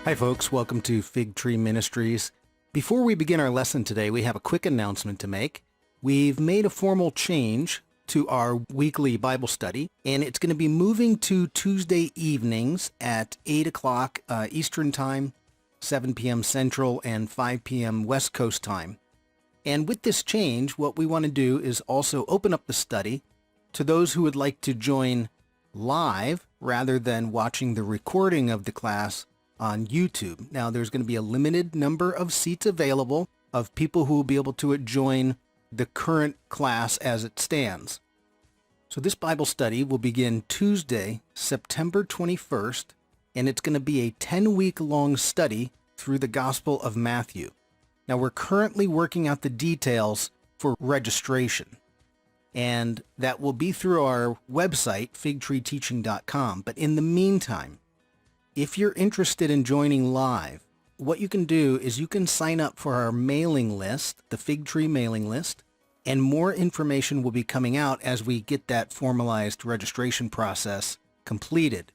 Hi folks, welcome to Fig Tree Ministries. Before we begin our lesson today, we have a quick announcement to make. We've made a formal change to our weekly Bible study, and it's going to be moving to Tuesday evenings at 8 o'clock Eastern Time, 7 p.m. Central, and 5 p.m. West Coast Time. And with this change, what we want to do is also open up the study to those who would like to join live rather than watching the recording of the class on YouTube. Now, there's going to be a limited number of seats available of people who will be able to join the current class as it stands. So this Bible study will begin Tuesday, September 21st, and it's going to be a 10-week long study through the Gospel of Matthew. Now, we're currently working out the details for registration, and that will be through our website, figtreeteaching.com. But in the meantime, if you're interested in joining live, what you can do is you can sign up for our mailing list, the Fig Tree mailing list, and more information will be coming out as we get that formalized registration process completed.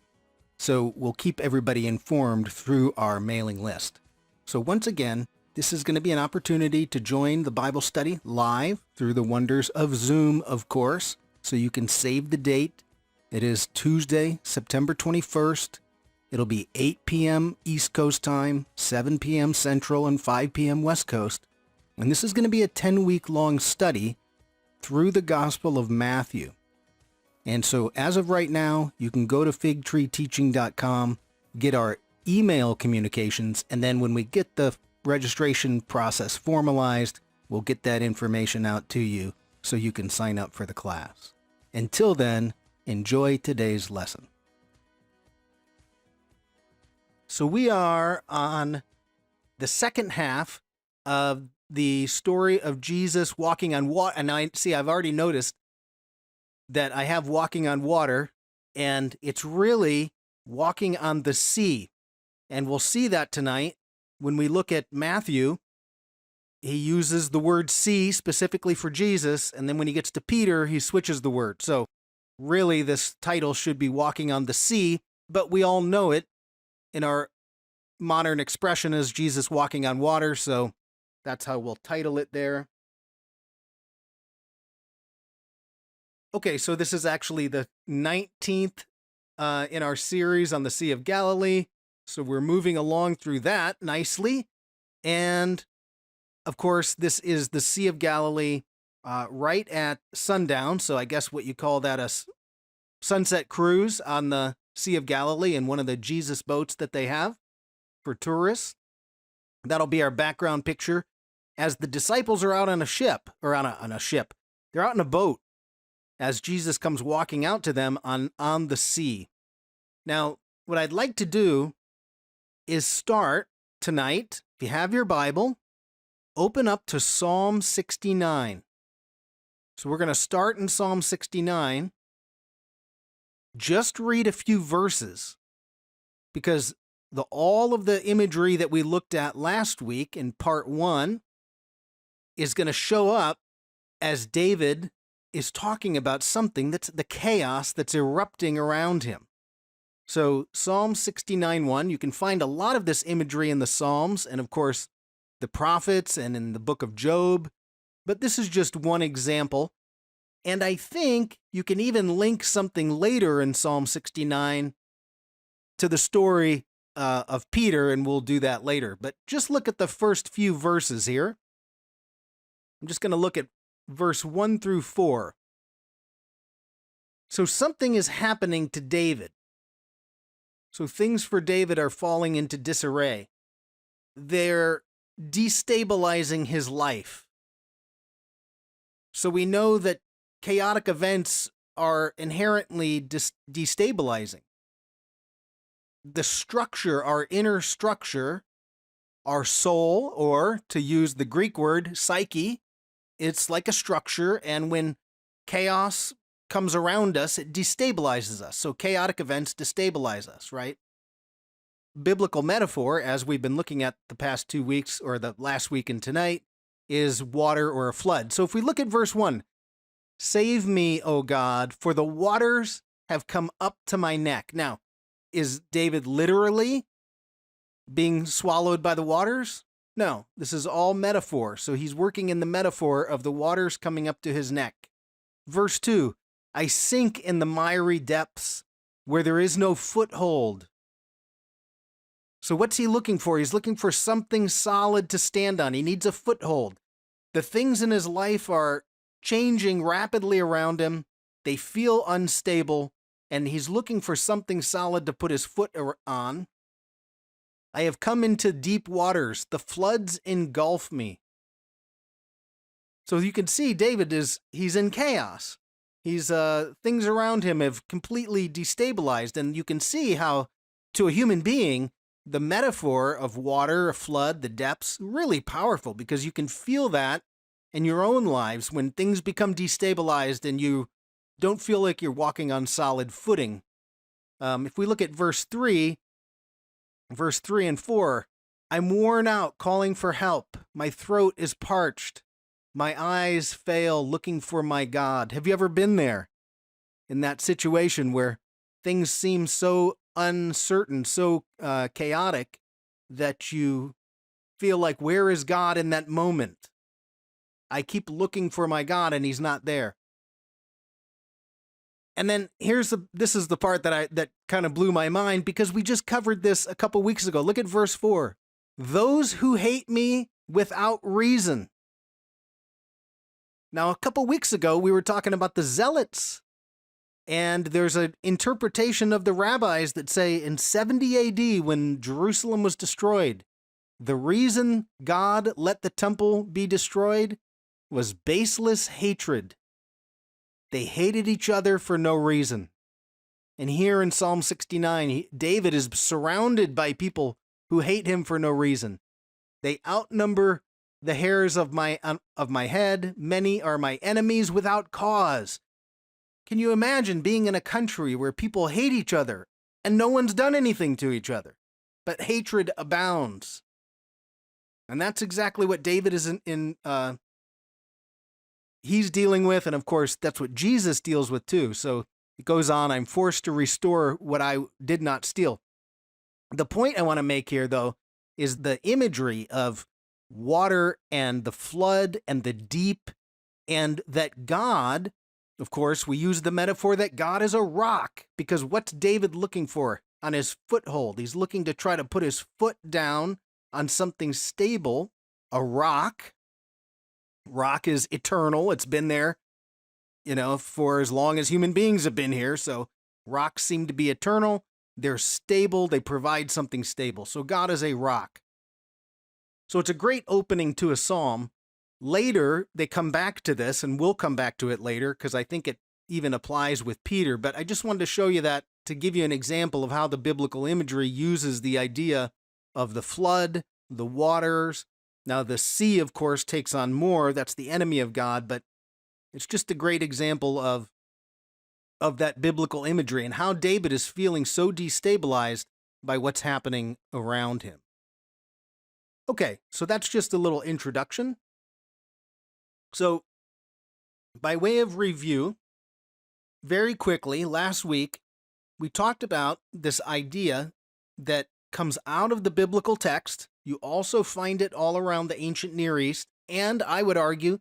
So we'll keep everybody informed through our mailing list. So once again, this is going to be an opportunity to join the Bible study live through the wonders of Zoom, of course. So you can save the date. It is Tuesday, September 21st. It'll be 8 p.m. East Coast time, 7 p.m. Central, and 5 p.m. West Coast. And this is going to be a 10-week long study through the Gospel of Matthew. And so as of right now, you can go to figtreeteaching.com, get our email communications, and then when we get the registration process formalized, we'll get that information out to you so you can sign up for the class. Until then, enjoy today's lesson. So we are on the second half of the story of Jesus walking on water. And I've already noticed that I have walking on water, and it's really walking on the sea. And we'll see that tonight when we look at Matthew. He uses the word sea specifically for Jesus, and then when he gets to Peter, he switches the word. So really this title should be walking on the sea, but we all know it in our modern expression as Jesus walking on water, so that's how we'll title it there. Okay, so this is actually the 19th in our series on the Sea of Galilee, so we're moving along through that nicely. And, of course, this is the Sea of Galilee right at sundown, so I guess what you call that a sunset cruise on the Sea of Galilee in one of the Jesus boats that they have for tourists. That'll be our background picture as the disciples are out on a ship, or on a ship. They're out in a boat as Jesus comes walking out to them on the sea. Now, what I'd like to do is start tonight, if you have your Bible, open up to Psalm 69. So we're going to start in Psalm 69. Just read a few verses, because all of the imagery that we looked at last week in part 1 is going to show up as David is talking about something that's the chaos that's erupting around him. So Psalm 69:1, you can find a lot of this imagery in the Psalms and, of course, the prophets and in the book of Job, but this is just one example. And I think you can even link something later in Psalm 69 to the story of Peter, and we'll do that later. But just look at the first few verses here. I'm just going to look at verse 1 through 4. So something is happening to David. So things for David are falling into disarray. They're destabilizing his life. So we know that chaotic events are inherently destabilizing. The structure, our inner structure, our soul, or to use the Greek word, psyche, it's like a structure, and when chaos comes around us, it destabilizes us. So chaotic events destabilize us, right? Biblical metaphor, as we've been looking at the past 2 weeks, or the last week and tonight, is water or a flood. So if we look at verse 1, save me, O God, for the waters have come up to my neck. Now, is David literally being swallowed by the waters? No, this is all metaphor. So he's working in the metaphor of the waters coming up to his neck. Verse 2, I sink in the miry depths where there is no foothold. So what's he looking for? He's looking for something solid to stand on. He needs a foothold. The things in his life are changing rapidly around him. They feel unstable, and he's looking for something solid to put his foot on. I have come into deep waters. The floods engulf me. So you can see David he's in chaos. Things around him have completely destabilized, and you can see how, to a human being, the metaphor of water, a flood, the depths, really powerful, because you can feel that in your own lives when things become destabilized and you don't feel like you're walking on solid footing. If we look at verse 3 and 4, I'm worn out calling for help. My throat is parched. My eyes fail looking for my God. Have you ever been there in that situation where things seem so uncertain, so chaotic that you feel like, where is God in that moment? I keep looking for my God and he's not there. And then this is the part that kind of blew my mind, because we just covered this a couple weeks ago. Look at verse 4. Those who hate me without reason. Now, a couple weeks ago, we were talking about the zealots. And there's an interpretation of the rabbis that say in 70 AD, when Jerusalem was destroyed, the reason God let the temple be destroyed was baseless hatred. They hated each other for no reason. And here in Psalm 69, David is surrounded by people who hate him for no reason. They outnumber the hairs of my head. Many are my enemies without cause. Can you imagine being in a country where people hate each other and no one's done anything to each other, but hatred abounds? And that's exactly what David is he's dealing with, and of course, that's what Jesus deals with too. So it goes on, I'm forced to restore what I did not steal. The point I want to make here, though, is the imagery of water and the flood and the deep, and that God, of course, we use the metaphor that God is a rock, because what's David looking for on his foothold? He's looking to try to put his foot down on something stable, a rock. Rock is eternal. It's been there, for as long as human beings have been here. So rocks seem to be eternal. They're stable. They provide something stable. So God is a rock. So it's a great opening to a psalm. Later, they come back to this, and we'll come back to it later because I think it even applies with Peter. But I just wanted to show you that to give you an example of how the biblical imagery uses the idea of the flood, the waters. Now, the sea, of course, takes on more. That's the enemy of God, but it's just a great example of that biblical imagery and how David is feeling so destabilized by what's happening around him. Okay, so that's just a little introduction. So, by way of review, very quickly, last week, we talked about this idea that comes out of the biblical text. You also find it all around the ancient Near East, and I would argue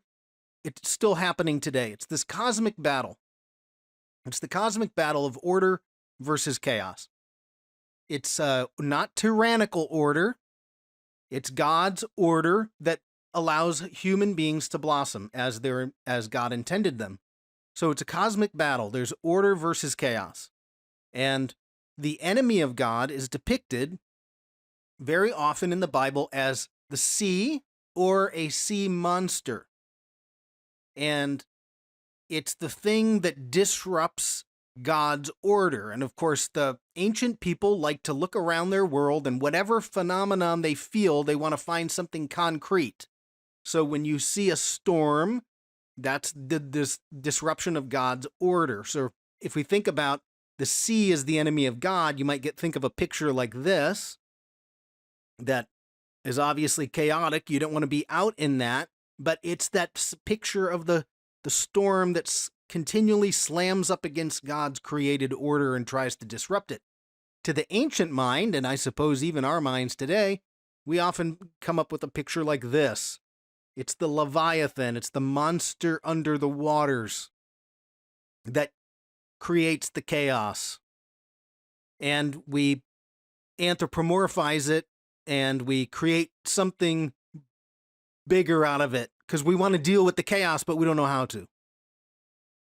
it's still happening today. It's this cosmic battle. It's the cosmic battle of order versus chaos. It's not tyrannical order. It's God's order that allows human beings to blossom as God intended them. So it's a cosmic battle. There's order versus chaos. And the enemy of God is depicted very often in the Bible as the sea or a sea monster. And it's the thing that disrupts God's order. And of course, the ancient people like to look around their world, and whatever phenomenon they feel, they want to find something concrete. So when you see a storm, that's this disruption of God's order. So if we think about the sea as the enemy of God, you might think of a picture like this that is obviously chaotic. You don't want to be out in that, but it's that picture of the storm that continually slams up against God's created order and tries to disrupt it. To the ancient mind, and I suppose even our minds today, we often come up with a picture like this. It's the Leviathan, it's the monster under the waters that creates the chaos. And we anthropomorphize it and we create something bigger out of it because we want to deal with the chaos, but we don't know how to.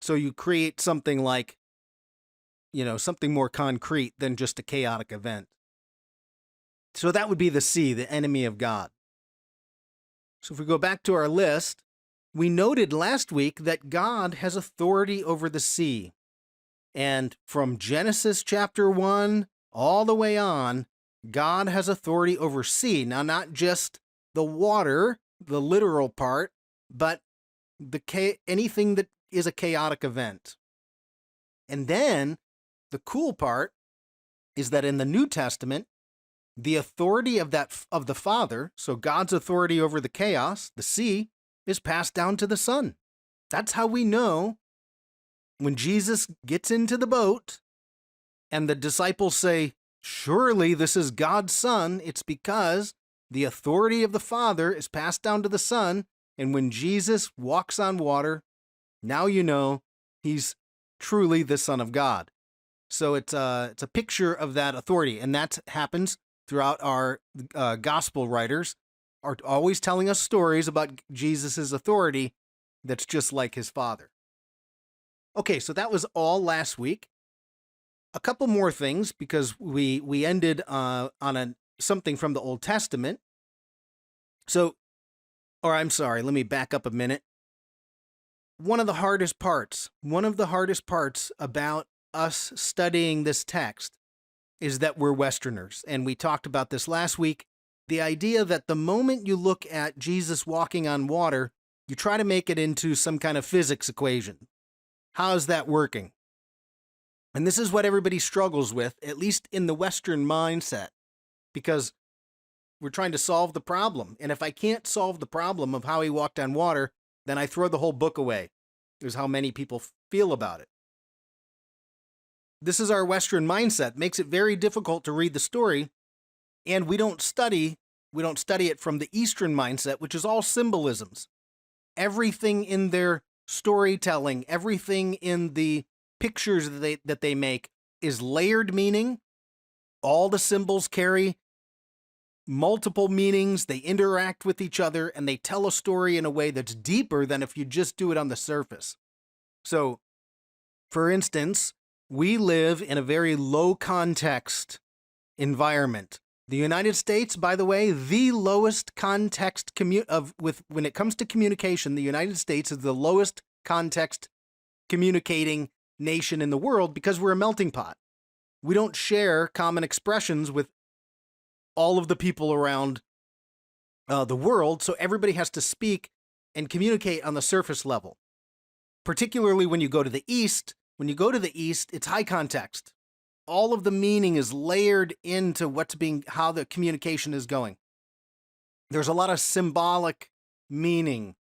So you create something like, something more concrete than just a chaotic event. So that would be the sea, the enemy of God. So if we go back to our list, we noted last week that God has authority over the sea. And from Genesis chapter 1 all the way on, God has authority over sea. Now, not just the water, the literal part, but anything that is a chaotic event. And then the cool part is that in the New Testament, the authority of the Father, so God's authority over the chaos, the sea, is passed down to the Son. That's how we know when Jesus gets into the boat and the disciples say, surely this is God's Son, it's because the authority of the Father is passed down to the Son, and when Jesus walks on water, now you know he's truly the Son of God. So it's a picture of that authority, and that happens throughout our gospel writers are always telling us stories about Jesus' authority that's just like his Father. Okay, so that was all last week. A couple more things, because we ended on something from the Old Testament. Let me back up a minute. One of the hardest parts about us studying this text is that we're Westerners. And we talked about this last week. The idea that the moment you look at Jesus walking on water, you try to make it into some kind of physics equation. How is that working? And this is what everybody struggles with, at least in the Western mindset, because we're trying to solve the problem. And if I can't solve the problem of how he walked on water, then I throw the whole book away, is how many people feel about it. This is our Western mindset. It makes it very difficult to read the story, and we don't study it from the Eastern mindset, which is all symbolisms. Everything in their storytelling, everything in the pictures that they make is layered meaning. All the symbols carry multiple meanings. They interact with each other, and they tell a story in a way that's deeper than if you just do it on the surface. So, for instance, we live in a very low context environment. The United States, by the way, the lowest context when it comes to communication, the United States is the lowest context communicating nation in the world because we're a melting pot. We don't share common expressions with all of the people around the world, so everybody has to speak and communicate on the surface level. Particularly when you go to the East. When you go to the East, it's high context. All of the meaning is layered into how the communication is going. There's a lot of symbolic meaning.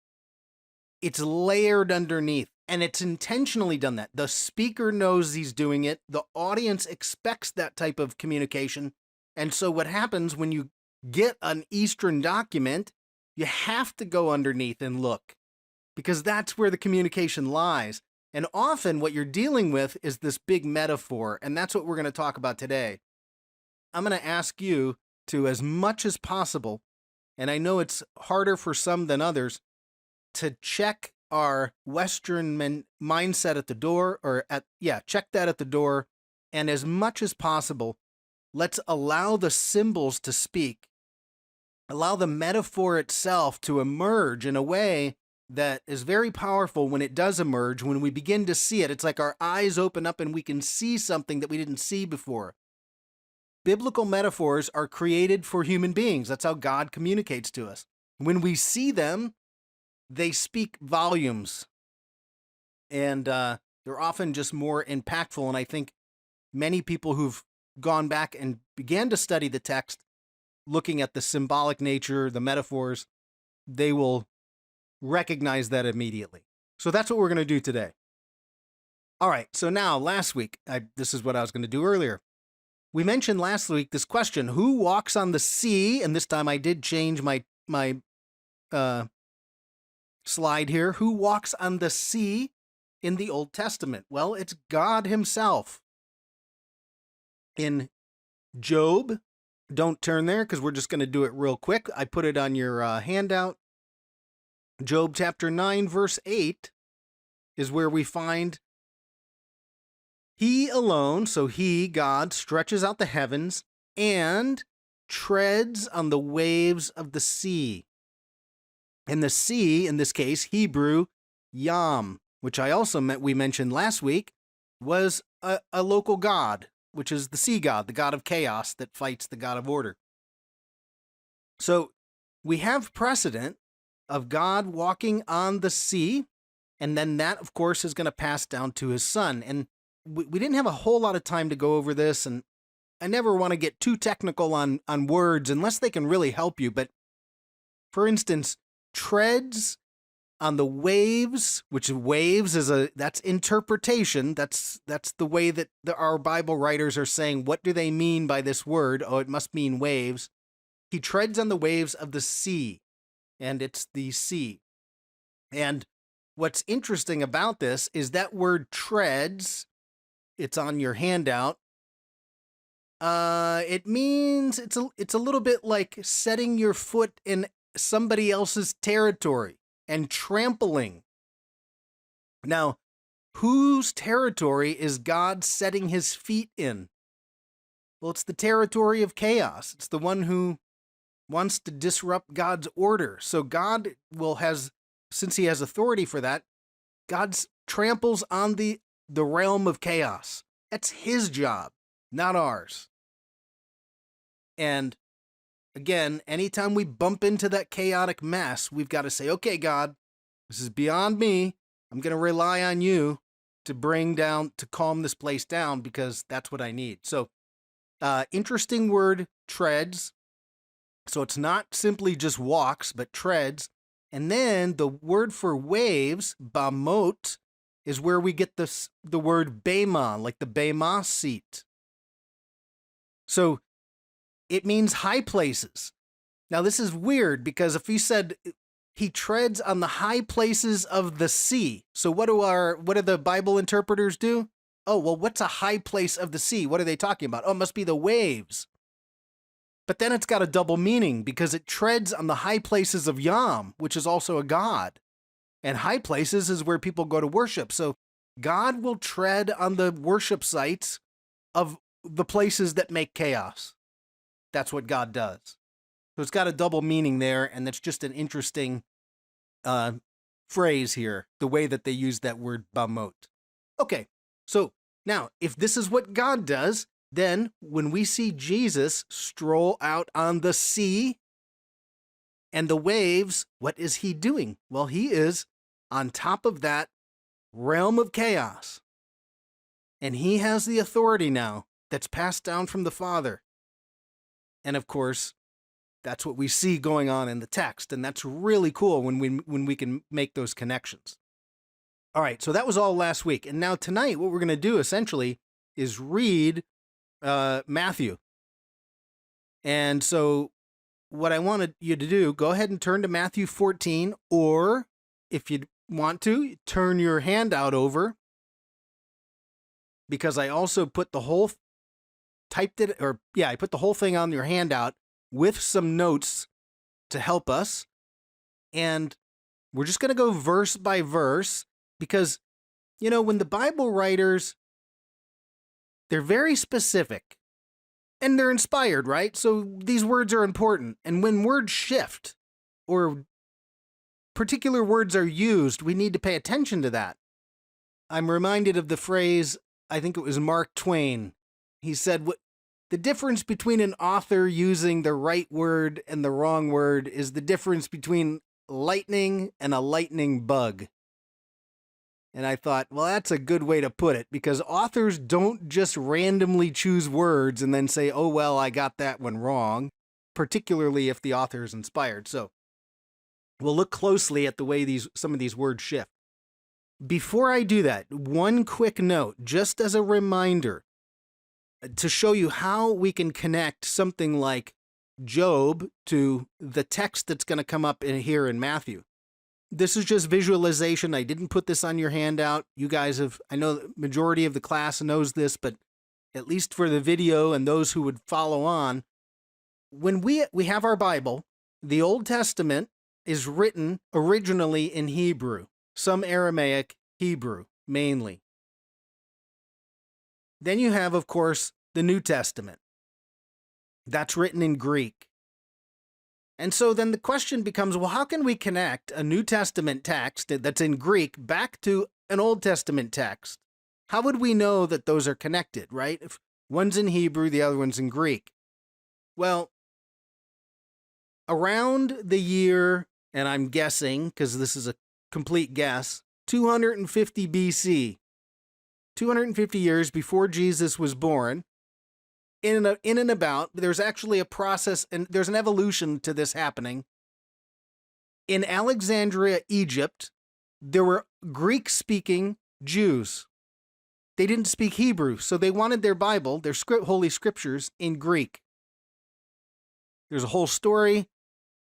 It's layered underneath, and it's intentionally done that. The speaker knows he's doing it. The audience expects that type of communication. And so what happens when you get an Eastern document, you have to go underneath and look, because that's where the communication lies. And often what you're dealing with is this big metaphor, and that's what we're going to talk about today. I'm going to ask you to, as much as possible, and I know it's harder for some than others, to check our Western mindset at the door, check that at the door, and as much as possible, let's allow the symbols to speak. Allow the metaphor itself to emerge in a way that is very powerful when it does emerge. When we begin to see it, it's like our eyes open up and we can see something that we didn't see before. Biblical metaphors are created for human beings. That's how God communicates to us. When we see them, they speak volumes. And they're often just more impactful. And I think many people who've gone back and began to study the text, looking at the symbolic nature, the metaphors, they will recognize that immediately. So that's what we're going to do today. All right, so now last week, this is what I was going to do earlier. we mentioned last week this question, who walks on the sea? And this time I did change my slide here. Who walks on the sea in the Old Testament? Well, it's God himself. In Job, don't turn there because we're just going to do it real quick. I put it on your handout. Job chapter 9, verse 8 is where we find he alone, so he, God, stretches out the heavens and treads on the waves of the sea. And the sea, in this case, Hebrew, Yam, which we mentioned last week, was a local god, which is the sea god, the god of chaos that fights the god of order. So we have precedent of God walking on the sea, and then that, of course, is going to pass down to his son. And we didn't have a whole lot of time to go over this, and I never want to get too technical on words unless they can really help you. But for instance, treads on the waves, which waves that's interpretation. That's the way that our Bible writers are saying, what do they mean by this word? Oh, it must mean waves. He treads on the waves of the sea, and it's the sea. And what's interesting about this is that word treads, it's on your handout. It means it's a little bit like setting your foot in somebody else's territory and trampling. Now, whose territory is God setting his feet in? Well, it's the territory of chaos. It's the one who wants to disrupt God's order. So God since he has authority for that, God tramples on the realm of chaos. That's his job, not ours. And again, anytime we bump into that chaotic mess, we've got to say, okay, God, this is beyond me. I'm going to rely on you to calm this place down because that's what I need. So, interesting word, treads. So it's not simply just walks, but treads. And then the word for waves, bamot, is where we get the word bema, like the bema seat. So it means high places. Now this is weird because if he said he treads on the high places of the sea, so what do the Bible interpreters do? Oh, well, what's a high place of the sea? What are they talking about? Oh, it must be the waves. But then it's got a double meaning because it treads on the high places of Yam, which is also a god. And high places is where people go to worship. So God will tread on the worship sites of the places that make chaos. That's what God does. So it's got a double meaning there, and that's just an interesting phrase here, the way that they use that word bamot. Okay, so now, if this is what God does, then when we see Jesus stroll out on the sea and the waves, what is he doing? Well, he is on top of that realm of chaos. And he has the authority now that's passed down from the Father. And of course, that's what we see going on in the text. And that's really cool when we can make those connections. All right, so that was all last week. And now tonight, what we're going to do essentially is read Matthew. And so what I wanted you to do, go ahead and turn to Matthew 14, or if you want to, turn your handout over, because I also put the whole I put the whole thing on your handout with some notes to help us. And we're just going to go verse by verse because, when the Bible writers, they're very specific and they're inspired, right? So these words are important. And when words shift or particular words are used, we need to pay attention to that. I'm reminded of the phrase, I think it was Mark Twain. He said, the difference between an author using the right word and the wrong word is the difference between lightning and a lightning bug. And I thought, well, that's a good way to put it, because authors don't just randomly choose words and then say, oh, well, I got that one wrong, particularly if the author is inspired. So we'll look closely at the way some of these words shift. Before I do that, one quick note, just as a reminder, to show you how we can connect something like Job to the text that's going to come up here in Matthew. This is just visualization. I didn't put this on your handout. You guys have, I know the majority of the class knows this, but at least for the video and those who would follow on, when we have our Bible, the Old Testament is written originally in Hebrew, some Aramaic, Hebrew mainly. Then you have, of course, the New Testament. That's written in Greek. And so then the question becomes, well, how can we connect a New Testament text that's in Greek back to an Old Testament text? How would we know that those are connected, right? If one's in Hebrew, the other one's in Greek. Well, around the year, and I'm guessing, because this is a complete guess, 250 BC, 250 years before Jesus was born, in and about, there's actually a process, and there's an evolution to this happening. In Alexandria, Egypt, there were Greek-speaking Jews. They didn't speak Hebrew, so they wanted their Bible, their Holy Scriptures, in Greek. There's a whole story.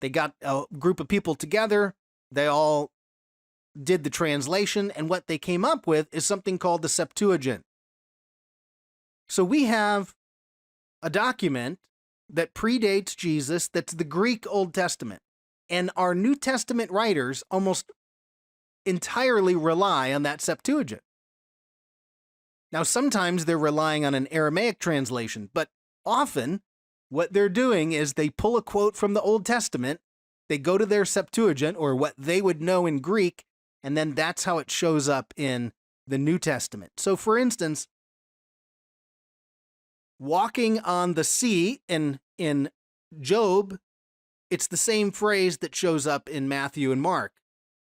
They got a group of people together. They all did the translation, and what they came up with is something called the Septuagint. So we have a document that predates Jesus that's the Greek Old Testament. And our New Testament writers almost entirely rely on that Septuagint. Now, sometimes they're relying on an Aramaic translation, but often what they're doing is they pull a quote from the Old Testament, they go to their Septuagint, or what they would know in Greek, and then that's how it shows up in the New Testament. So, for instance, walking on the sea in Job, it's the same phrase that shows up in Matthew and Mark,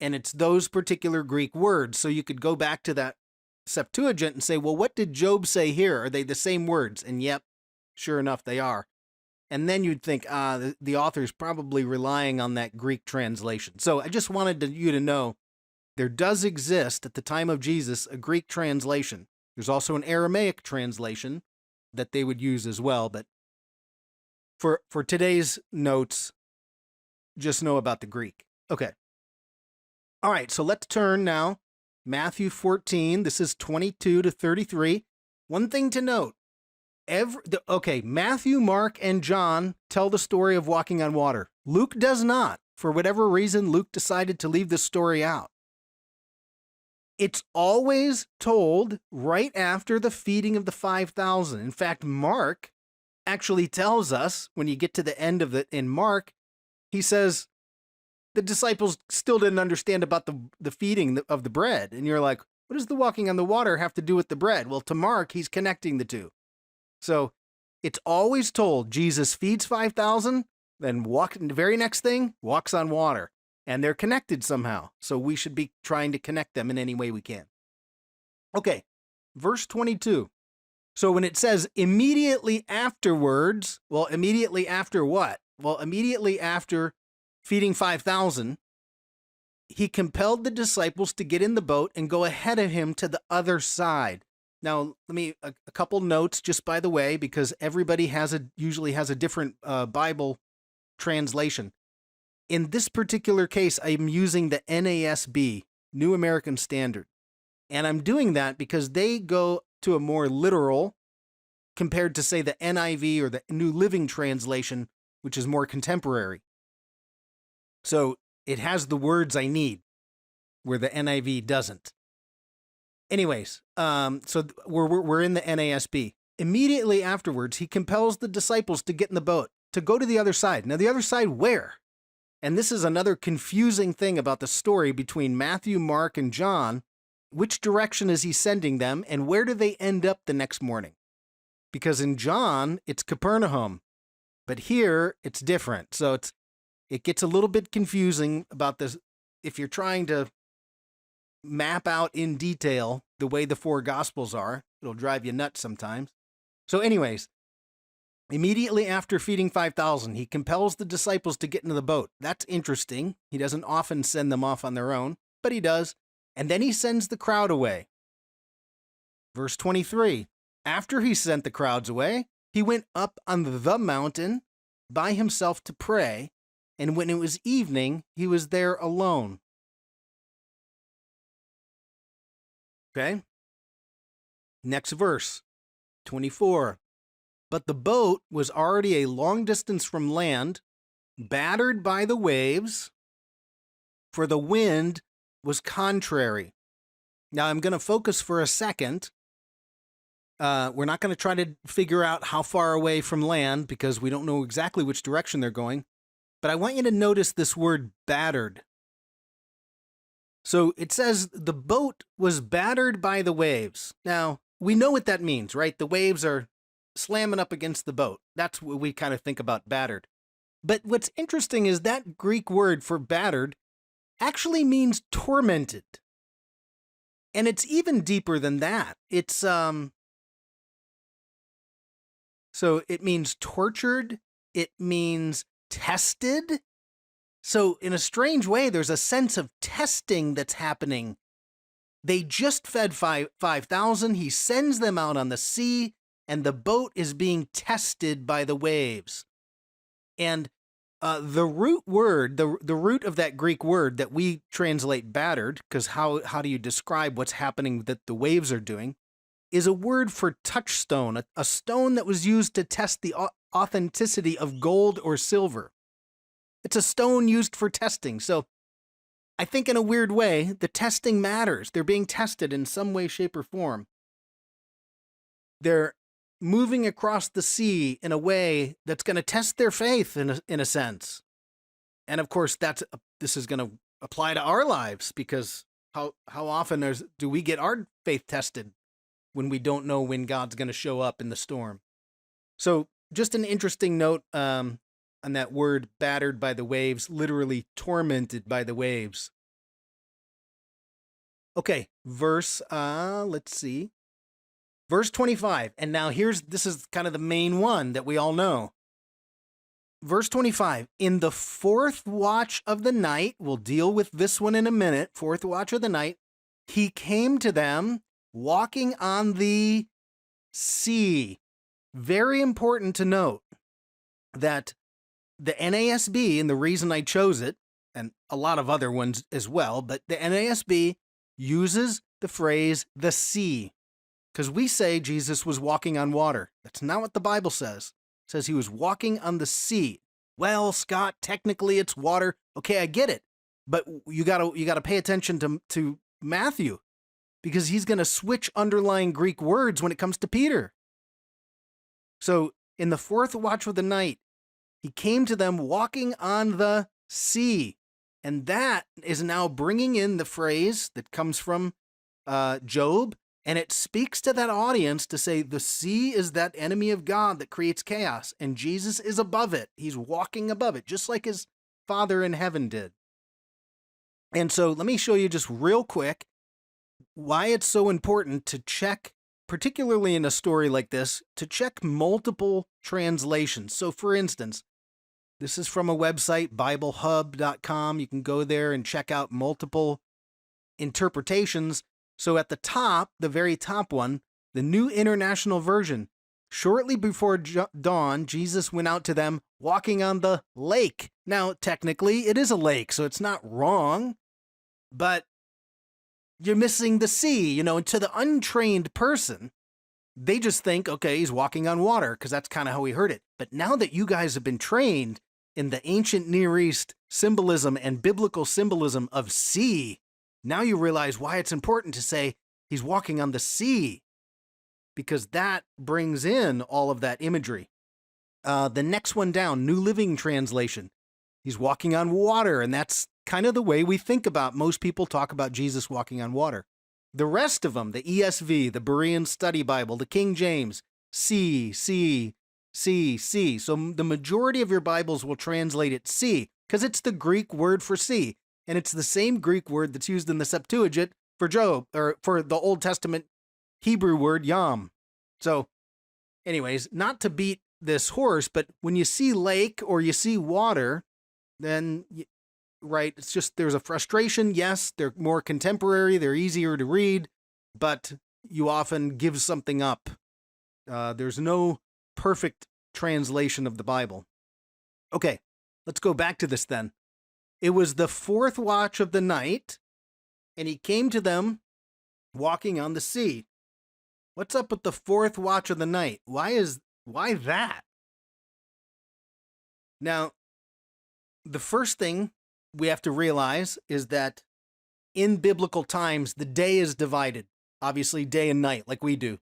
and it's those particular Greek words. So you could go back to that Septuagint and say, well, what did Job say here? Are they the same words? And yep, sure enough, they are. And then you'd think, the author's probably relying on that Greek translation. So I just wanted you to know there does exist at the time of Jesus a Greek translation. There's also an Aramaic translation that they would use as well. But for today's notes, just know about the Greek. Okay. All right, so let's turn now. Matthew 14, this is 22 to 33. One thing to note, Matthew, Mark, and John tell the story of walking on water. Luke does not. For whatever reason, Luke decided to leave this story out. It's always told right after the feeding of the 5,000. In fact, Mark actually tells us, when you get to the end of it in Mark, he says, the disciples still didn't understand about the feeding of the bread. And you're like, what does the walking on the water have to do with the bread? Well, to Mark, he's connecting the two. So it's always told Jesus feeds 5,000, then the very next thing, walks on water. And they're connected somehow. So we should be trying to connect them in any way we can. Okay, verse 22. So when it says immediately afterwards, well, immediately after what? Well, immediately after feeding 5,000, he compelled the disciples to get in the boat and go ahead of him to the other side. Now, a couple notes just by the way, because everybody usually has a different Bible translation. In this particular case, I'm using the NASB, New American Standard. And I'm doing that because they go to a more literal compared to, say, the NIV or the New Living Translation, which is more contemporary. So it has the words I need, where the NIV doesn't. Anyways, so we're in the NASB. Immediately afterwards, he compels the disciples to get in the boat, to go to the other side. Now, the other side where? And this is another confusing thing about the story between Matthew, Mark, and John. Which direction is he sending them, and where do they end up the next morning? Because in John, it's Capernaum, but here it's different. So it gets a little bit confusing about this. If you're trying to map out in detail the way the four Gospels are, it'll drive you nuts sometimes. So anyways, immediately after feeding 5,000, he compels the disciples to get into the boat. That's interesting. He doesn't often send them off on their own, but he does. And then he sends the crowd away. Verse 23, After he sent the crowds away, he went up on the mountain by himself to pray, and when it was evening, he was there alone. Okay? Next verse, 24. But the boat was already a long distance from land, battered by the waves, for the wind was contrary. Now I'm going to focus for a second. We're not going to try to figure out how far away from land because we don't know exactly which direction they're going. But I want you to notice this word battered. So it says the boat was battered by the waves. Now, we know what that means, right? The waves are slamming up against the boat. That's what we kind of think about battered. But what's interesting is that Greek word for battered actually means tormented. And it's even deeper than that. It's so it means tortured, it means tested. So in a strange way, there's a sense of testing that's happening. They just fed 5,000. He sends them out on the sea, and the boat is being tested by the waves. And the root word, the root of that Greek word that we translate battered, because how do you describe what's happening that the waves are doing, is a word for touchstone, a stone that was used to test the authenticity of gold or silver. It's a stone used for testing. So I think in a weird way, the testing matters. They're being tested in some way, shape, or form. They're moving across the sea in a way that's going to test their faith in a sense. And of course, this is going to apply to our lives, because how often do we get our faith tested when we don't know when God's going to show up in the storm? So just an interesting note on that word, battered by the waves, literally tormented by the waves. Okay, let's see. Verse 25, and now this is kind of the main one that we all know. Verse 25, in the fourth watch of the night, we'll deal with this one in a minute, fourth watch of the night, he came to them walking on the sea. Very important to note that the NASB, and the reason I chose it, and a lot of other ones as well, but the NASB uses the phrase the sea. Because we say Jesus was walking on water. That's not what the Bible says. It says he was walking on the sea. Well, Scott, technically it's water. Okay, I get it. But you gotta pay attention to Matthew, because he's going to switch underlying Greek words when it comes to Peter. So in the fourth watch of the night, he came to them walking on the sea. And that is now bringing in the phrase that comes from Job. And it speaks to that audience to say the sea is that enemy of God that creates chaos, and Jesus is above it. He's walking above it, just like his Father in heaven did. And so let me show you just real quick why it's so important to check, particularly in a story like this, to check multiple translations. So for instance, this is from a website, BibleHub.com. You can go there and check out multiple interpretations. So at the top, the very top one, the New International Version, shortly before dawn, Jesus went out to them walking on the lake. Now, technically, it is a lake, so it's not wrong, but you're missing the sea, and to the untrained person, they just think, okay, he's walking on water, because that's kind of how we heard it. But now that you guys have been trained in the ancient Near East symbolism and biblical symbolism of sea, now you realize why it's important to say he's walking on the sea, because that brings in all of that imagery. The next one down, New Living Translation. He's walking on water, and that's kind of the way we think about, most people talk about Jesus walking on water. The rest of them, the ESV, the Berean Study Bible, the King James, sea, sea, sea, sea. So the majority of your Bibles will translate it sea, because it's the Greek word for sea. And it's the same Greek word that's used in the Septuagint for Job, or for the Old Testament Hebrew word yam. So anyways, not to beat this horse, but when you see lake or you see water, then, right, it's just there's a frustration. Yes, they're more contemporary, they're easier to read, but you often give something up There's no perfect translation of the Bible. Okay, let's go back to this then. It was the fourth watch of the night, and he came to them walking on the sea. What's up with the fourth watch of the night? Why that? Now, the first thing we have to realize is that in biblical times, the day is divided. Obviously, day and night, like we do.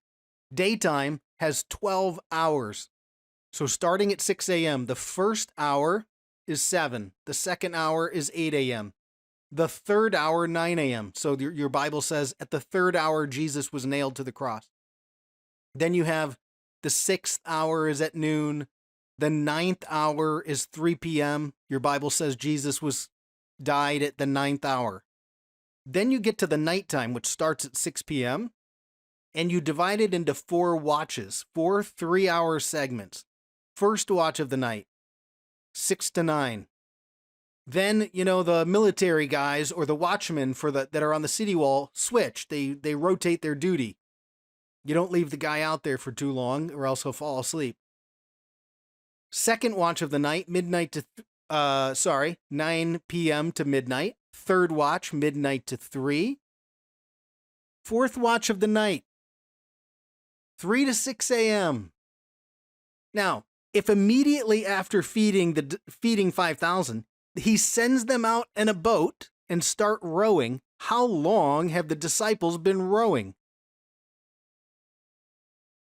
Daytime has 12 hours. So starting at 6 a.m., the first hour is 7. The second hour is 8 a.m. The third hour, 9 a.m. So your Bible says at the third hour, Jesus was nailed to the cross. Then you have the sixth hour is at noon. The ninth hour is 3 p.m. Your Bible says Jesus died at the ninth hour. Then you get to the nighttime, which starts at 6 p.m., and you divide it into 4 watches, 4 3-hour segments. First watch of the night, 6 to 9. Then, the military guys or the watchmen that are on the city wall switch. They rotate their duty. You don't leave the guy out there for too long or else he'll fall asleep. Second watch of the night, 9 p.m. to midnight. Third watch, midnight to 3. Fourth watch of the night, 3 to 6 a.m. Now, if immediately after feeding 5,000, he sends them out in a boat and start rowing, how long have the disciples been rowing?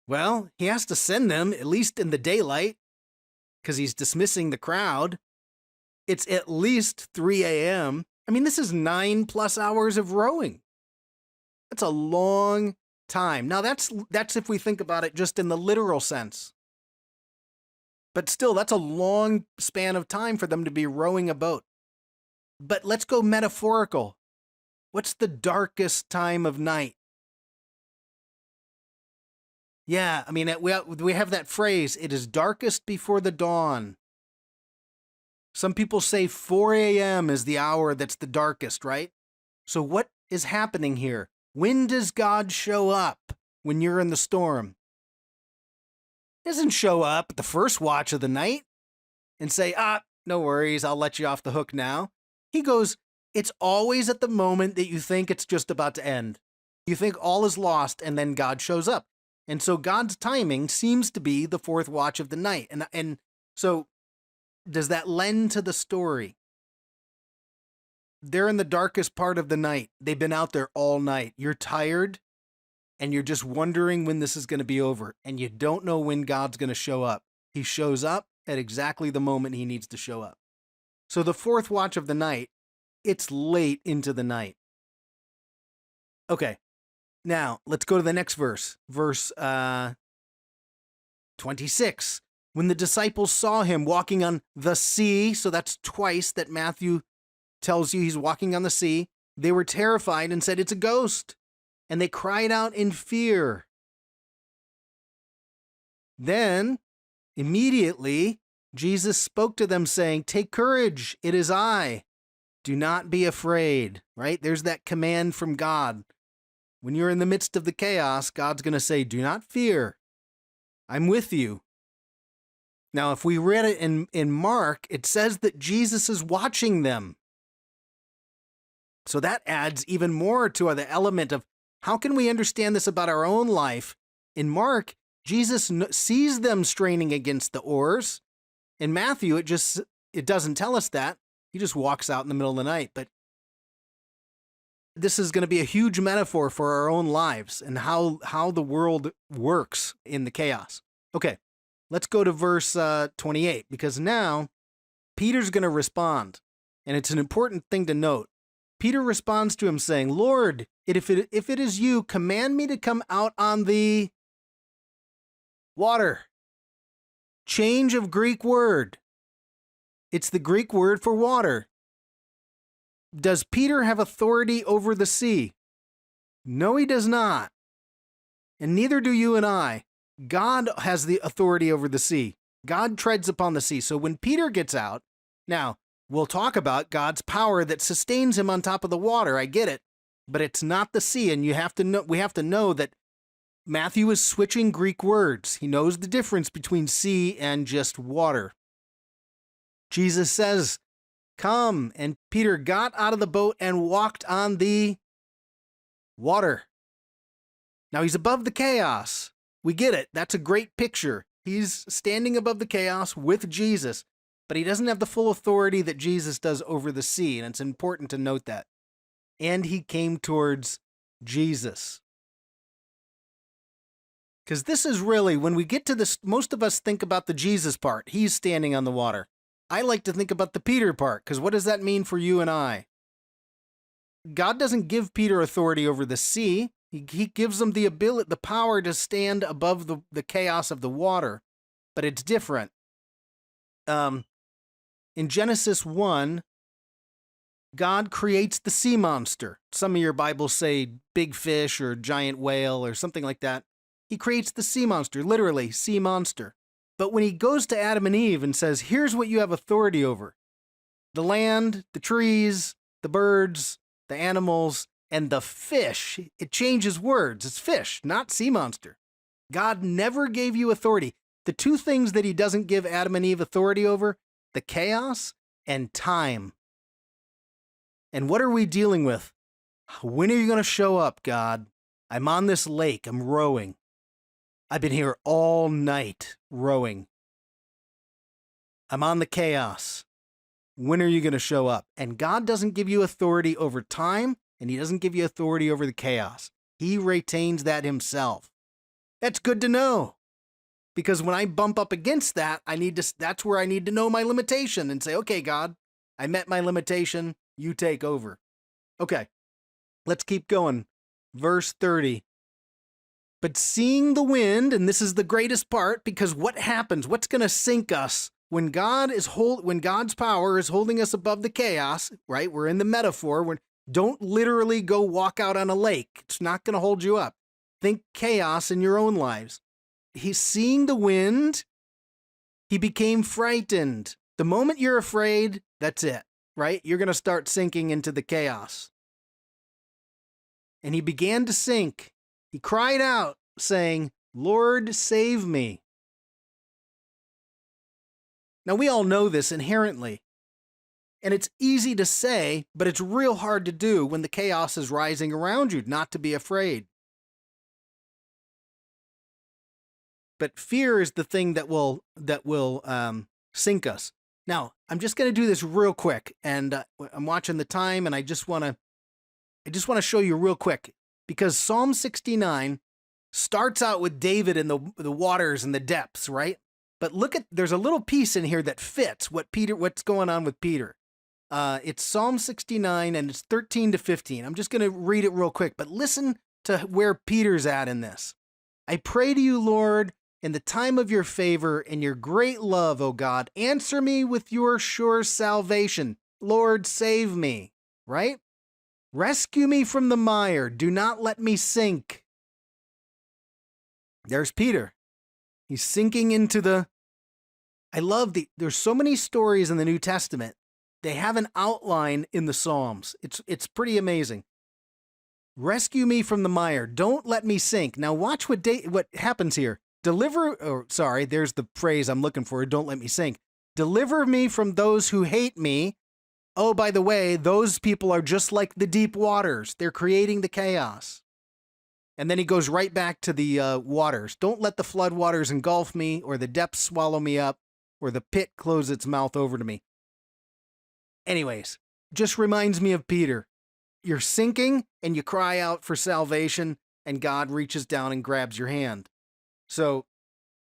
Well, he has to send them at least in the daylight because he's dismissing the crowd. It's at least 3 a.m. I mean, this is 9+ hours of rowing. That's a long time. Now, that's if we think about it just in the literal sense. But still, that's a long span of time for them to be rowing a boat. But let's go metaphorical. What's the darkest time of night? Yeah, I mean, we have that phrase, it is darkest before the dawn. Some people say 4 a.m. is the hour that's the darkest, right? So what is happening here? When does God show up when you're in the storm? He doesn't show up at the first watch of the night and say, no worries, I'll let you off the hook now. He goes, it's always at the moment that you think it's just about to end. You think all is lost, and then God shows up. And so God's timing seems to be the fourth watch of the night. And so does that lend to the story? They're in the darkest part of the night. They've been out there all night. You're tired, and you're just wondering when this is going to be over, and you don't know when God's going to show up. He shows up at exactly the moment he needs to show up. So the fourth watch of the night, it's late into the night. Okay, now let's go to the next verse. Verse 26. When the disciples saw him walking on the sea, so that's twice that Matthew tells you he's walking on the sea, they were terrified and said, it's a ghost. And they cried out in fear. Then, immediately, Jesus spoke to them saying, take courage, it is I. Do not be afraid, right? There's that command from God. When you're in the midst of the chaos, God's going to say, do not fear. I'm with you. Now, if we read it in Mark, it says that Jesus is watching them. So that adds even more to the element of how can we understand this about our own life? In Mark, Jesus sees them straining against the oars. In Matthew, it doesn't tell us that. He just walks out in the middle of the night. But this is going to be a huge metaphor for our own lives and how the world works in the chaos. Okay, let's go to verse 28, because now Peter's going to respond. And it's an important thing to note. Peter responds to him saying, Lord, if it is you, command me to come out on the water. Change of Greek word. It's the Greek word for water. Does Peter have authority over the sea? No, he does not. And neither do you and I. God has the authority over the sea. God treads upon the sea. So when Peter gets out, now, we'll talk about God's power that sustains him on top of the water. I get it. But it's not the sea, and we have to know that Matthew is switching Greek words. He knows the difference between sea and just water. Jesus says, "Come," and Peter got out of the boat and walked on the water. Now he's above the chaos. We get it. That's a great picture. He's standing above the chaos with Jesus, but he doesn't have the full authority that Jesus does over the sea, and it's important to note that. And he came towards Jesus. Because this is really, when we get to this, most of us think about the Jesus part. He's standing on the water. I like to think about the Peter part, because what does that mean for you and I? God doesn't give Peter authority over the sea. He gives him the ability, the power to stand above the chaos of the water, but it's different. In Genesis 1, God creates the sea monster. Some of your Bibles say big fish or giant whale or something like that. He creates the sea monster, literally, sea monster. But when he goes to Adam and Eve and says, here's what you have authority over: the land, the trees, the birds, the animals, and the fish. It changes words. It's fish, not sea monster. God never gave you authority. The two things that he doesn't give Adam and Eve authority over, the chaos and time. And what are we dealing with? When are you going to show up, God? I'm on this lake. I'm rowing. I've been here all night rowing. I'm on the chaos. When are you going to show up? And God doesn't give you authority over time, and he doesn't give you authority over the chaos. He retains that himself. That's good to know. Because when I bump up against that, that's where I need to know my limitation and say, okay, God, I met my limitation. You take over. Okay, let's keep going. Verse 30. But seeing the wind, and this is the greatest part, because what happens? What's going to sink us when when God's power is holding us above the chaos? Right? We're in the metaphor. Don't literally go walk out on a lake. It's not going to hold you up. Think chaos in your own lives. He's seeing the wind. He became frightened. The moment you're afraid, that's it, right? You're going to start sinking into the chaos. And he began to sink. He cried out, saying, "Lord, save me." Now, we all know this inherently. And it's easy to say, but it's real hard to do when the chaos is rising around you, not to be afraid. But fear is the thing that will sink us. Now, I'm just going to do this real quick, and I'm watching the time, and I just want to show you real quick, because Psalm 69 starts out with David in the waters and the depths, right? But there's a little piece in here that fits what's going on with Peter. It's Psalm 69, and it's 13 to 15. I'm just going to read it real quick, but listen to where Peter's at in this. I pray to you, Lord, in the time of your favor and your great love, O God, answer me with your sure salvation. Lord, save me, right? Rescue me from the mire. Do not let me sink. There's Peter. He's sinking into there's so many stories in the New Testament. They have an outline in the Psalms. It's pretty amazing. Rescue me from the mire. Don't let me sink. Now watch what happens here. There's the phrase I'm looking for. Don't let me sink. Deliver me from those who hate me. Oh, by the way, those people are just like the deep waters. They're creating the chaos. And then he goes right back to the waters. Don't let the flood waters engulf me, or the depths swallow me up, or the pit close its mouth over to me. Anyways, just reminds me of Peter. You're sinking, and you cry out for salvation, and God reaches down and grabs your hand. So,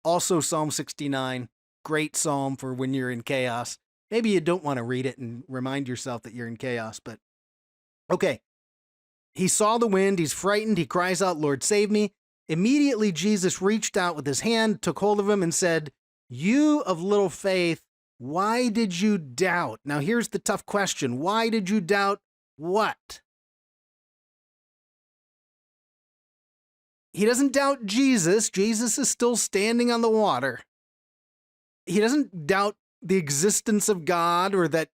also Psalm 69, great psalm for when you're in chaos. Maybe you don't want to read it and remind yourself that you're in chaos, but okay. He saw the wind, he's frightened, he cries out, Lord, save me. Immediately Jesus reached out with his hand, took hold of him and said, you of little faith, why did you doubt? Now here's the tough question. Why did you doubt what? He doesn't doubt Jesus. Jesus is still standing on the water. He doesn't doubt the existence of God or that.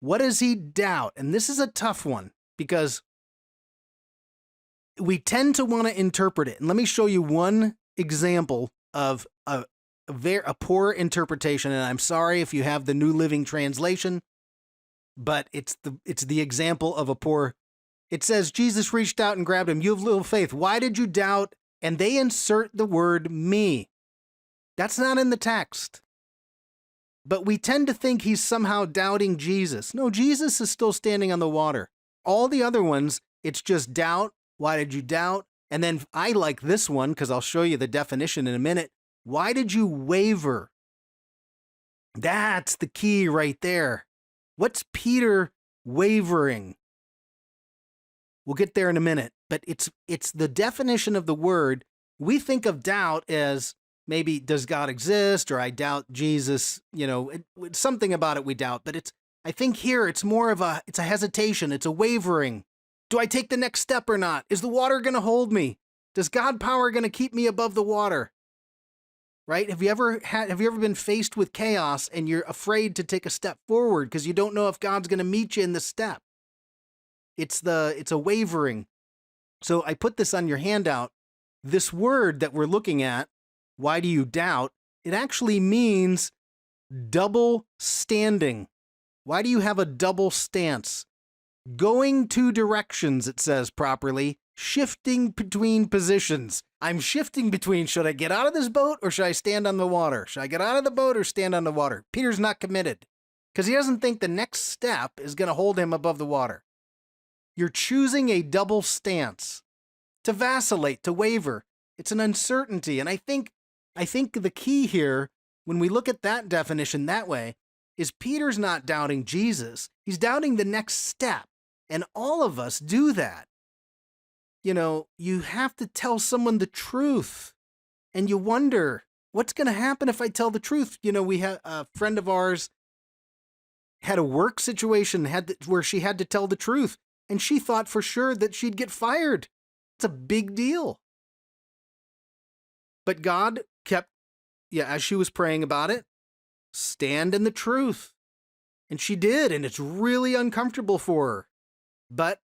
What does he doubt? And this is a tough one because we tend to want to interpret it. And let me show you one example of a poor interpretation. And I'm sorry if you have the New Living Translation, but it's the example of a poor. It says, Jesus reached out and grabbed him. You have little faith. Why did you doubt? And they insert the word me. That's not in the text. But we tend to think he's somehow doubting Jesus. No, Jesus is still standing on the water. All the other ones, it's just doubt. Why did you doubt? And then I like this one because I'll show you the definition in a minute. Why did you waver? That's the key right there. What's Peter wavering? We'll get there in a minute, but it's the definition of the word. We think of doubt as maybe, does God exist? Or I doubt Jesus, something about it we doubt. But I think here it's more of it's a hesitation. It's a wavering. Do I take the next step or not? Is the water going to hold me? Does God power going to keep me above the water? Right? Have you ever been faced with chaos and you're afraid to take a step forward because you don't know if God's going to meet you in the step? It's a wavering. So I put this on your handout. This word that we're looking at, why do you doubt? It actually means double standing. Why do you have a double stance? Going two directions, it says properly. Shifting between positions. I'm shifting between, should I get out of this boat or should I stand on the water? Should I get out of the boat or stand on the water? Peter's not committed because he doesn't think the next step is going to hold him above the water. You're choosing a double stance, to vacillate, to waver. It's an uncertainty. And I think the key here, when we look at that definition that way, is Peter's not doubting Jesus. He's doubting the next step. And all of us do that. You have to tell someone the truth. And you wonder, what's going to happen if I tell the truth? We had a friend of ours had a work situation where she had to tell the truth. And she thought for sure that she'd get fired. It's a big deal. But God kept, as she was praying about it, stand in the truth. And she did, and it's really uncomfortable for her. But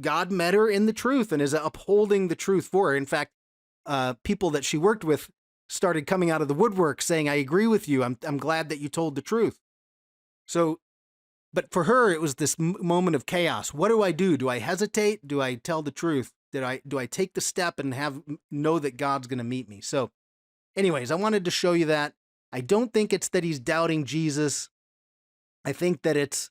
God met her in the truth and is upholding the truth for her. In fact, people that she worked with started coming out of the woodwork saying, I agree with you. I'm glad that you told the truth. So, but for her, it was this moment of chaos. What do I do? Do I hesitate? Do I tell the truth? Do I take the step and know that God's going to meet me? So anyways, I wanted to show you that. I don't think it's that he's doubting Jesus. I think that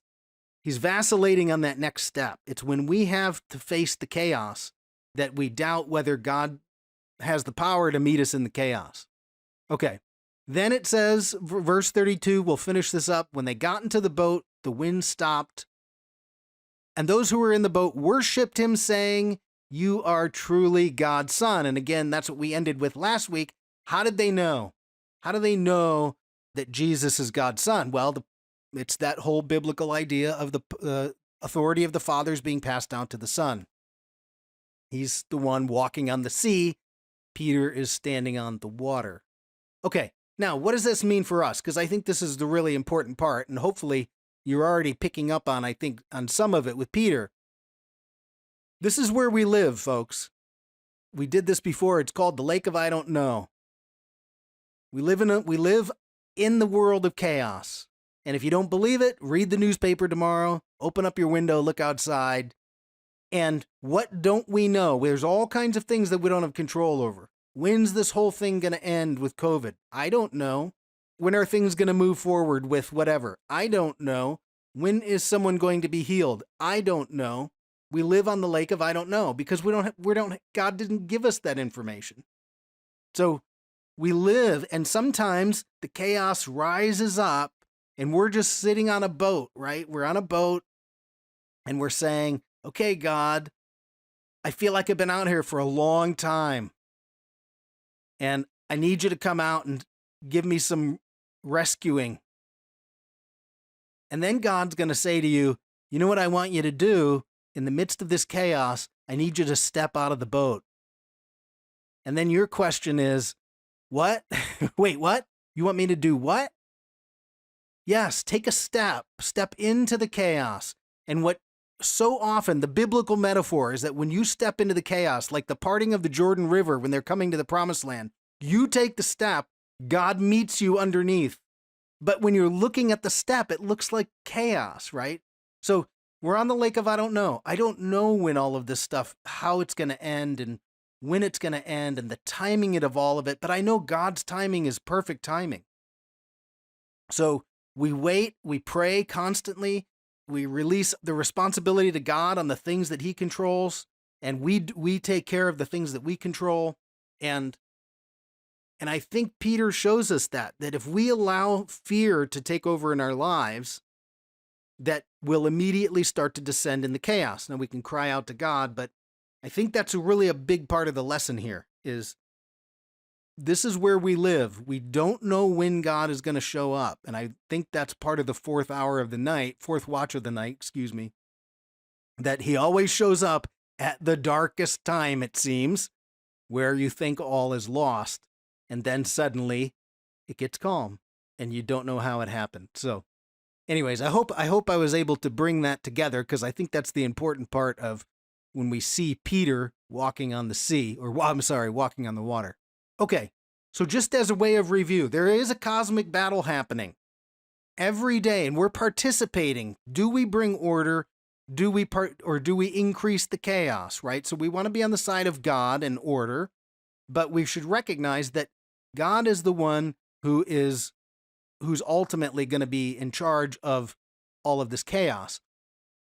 he's vacillating on that next step. It's when we have to face the chaos that we doubt whether God has the power to meet us in the chaos. Okay. Then it says, verse 32, we'll finish this up. When they got into the boat, the wind stopped, and those who were in the boat worshiped him, saying, you are truly God's son. And again, that's what we ended with last week. How did they know? How do they know that Jesus is God's son? Well, it's that whole biblical idea of the authority of the Father is being passed down to the Son. He's the one walking on the sea. Peter is standing on the water. Okay, now what does this mean for us? Because I think this is the really important part, and hopefully you're already picking up on, I think, on some of it with Peter. This is where we live, folks. We did this before. It's called the Lake of I Don't Know. We live in the world of chaos. And if you don't believe it, read the newspaper tomorrow, open up your window, look outside. And what don't we know? There's all kinds of things that we don't have control over. When's this whole thing going to end with COVID? I don't know. When are things going to move forward with whatever? I don't know. When is someone going to be healed? I don't know. We live on the lake of I don't know because God didn't give us that information. So we live, and sometimes the chaos rises up and we're just sitting on a boat, right? We're on a boat and we're saying, okay, God, I feel like I've been out here for a long time and I need you to come out and give me some rescuing. And then God's going to say to you, you know what I want you to do? In the midst of this chaos, I need you to step out of the boat. And then your question is, what? Wait, what? You want me to do what? Yes, take a step into the chaos. And what so often the biblical metaphor is that when you step into the chaos, like the parting of the Jordan River when they're coming to the promised land, you take the step, God meets you underneath. But when you're looking at the step, it looks like chaos, right? So we're on the lake of I don't know. I don't know when all of this stuff, how it's going to end and when it's going to end and the timing of all of it. But I know God's timing is perfect timing. So we wait, we pray constantly. We release the responsibility to God on the things that he controls, and we take care of the things that we control. And I think Peter shows us that if we allow fear to take over in our lives, that we'll immediately start to descend in the chaos. Now we can cry out to God, but I think that's really a big part of the lesson here is this is where we live. We don't know when God is going to show up. And I think that's part of the fourth watch of the night, that he always shows up at the darkest time, it seems, where you think all is lost. And then suddenly it gets calm and you don't know how it happened. So anyways, I hope I was able to bring that together, because I think that's the important part of when we see Peter walking on the sea, walking on the water. Okay, so just as a way of review, there is a cosmic battle happening every day, and we're participating. Do we bring order? Do we increase the chaos, right? So we want to be on the side of God and order, but we should recognize that God is the one who's ultimately going to be in charge of all of this chaos.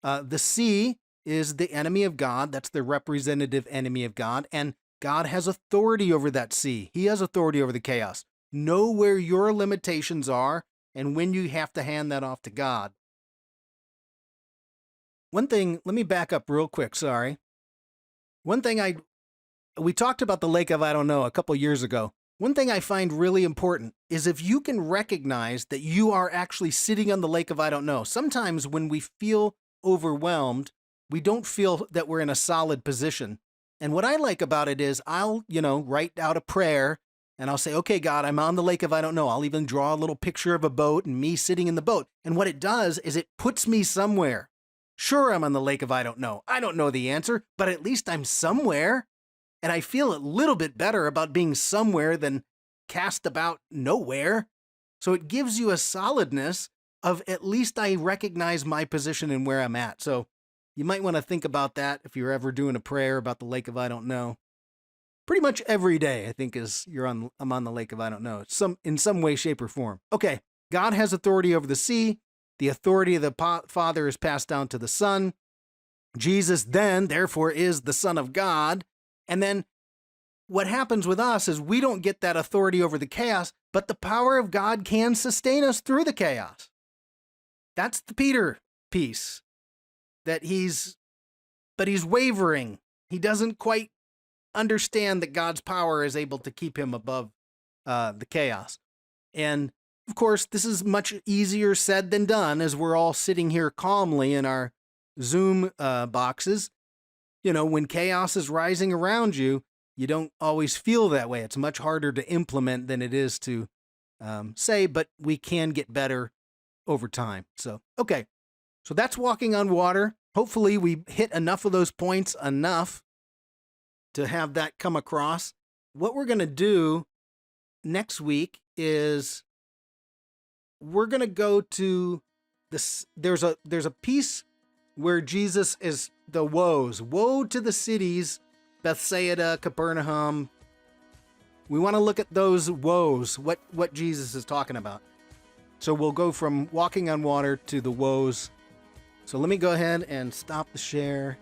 The sea is the enemy of God. That's the representative enemy of God, and God has authority over that sea. He has authority over the chaos. Know where your limitations are and when you have to hand that off to God. One thing, let me back up real quick, sorry. One thing we talked about the lake of I don't know a couple years ago. One thing I find really important is if you can recognize that you are actually sitting on the lake of I don't know. Sometimes when we feel overwhelmed, we don't feel that we're in a solid position. And what I like about it is I'll, write out a prayer and I'll say, okay, God, I'm on the lake of I don't know. I'll even draw a little picture of a boat and me sitting in the boat. And what it does is it puts me somewhere. Sure, I'm on the lake of I don't know. I don't know the answer, but at least I'm somewhere. And I feel a little bit better about being somewhere than cast about nowhere. So it gives you a solidness of at least I recognize my position and where I'm at. So you might want to think about that if you're ever doing a prayer about the lake of I don't know. Pretty much every day, I think, I'm on the lake of I don't know. In some way, shape, or form. Okay, God has authority over the sea. The authority of the Father is passed down to the Son. Jesus then, therefore, is the Son of God. And then what happens with us is we don't get that authority over the chaos, but the power of God can sustain us through the chaos. That's the Peter piece. That he's wavering. He doesn't quite understand that God's power is able to keep him above the chaos. And of course, this is much easier said than done as we're all sitting here calmly in our Zoom boxes. When chaos is rising around you, you don't always feel that way. It's much harder to implement than it is to say, but we can get better over time. So, okay. So that's walking on water. Hopefully we hit enough of those points enough to have that come across. What we're going to do next week is we're going to go to this. There's a piece where Jesus is the woes. Woe to the cities, Bethsaida, Capernaum. We want to look at those woes, what Jesus is talking about. So we'll go from walking on water to the woes. So let me go ahead and stop the share.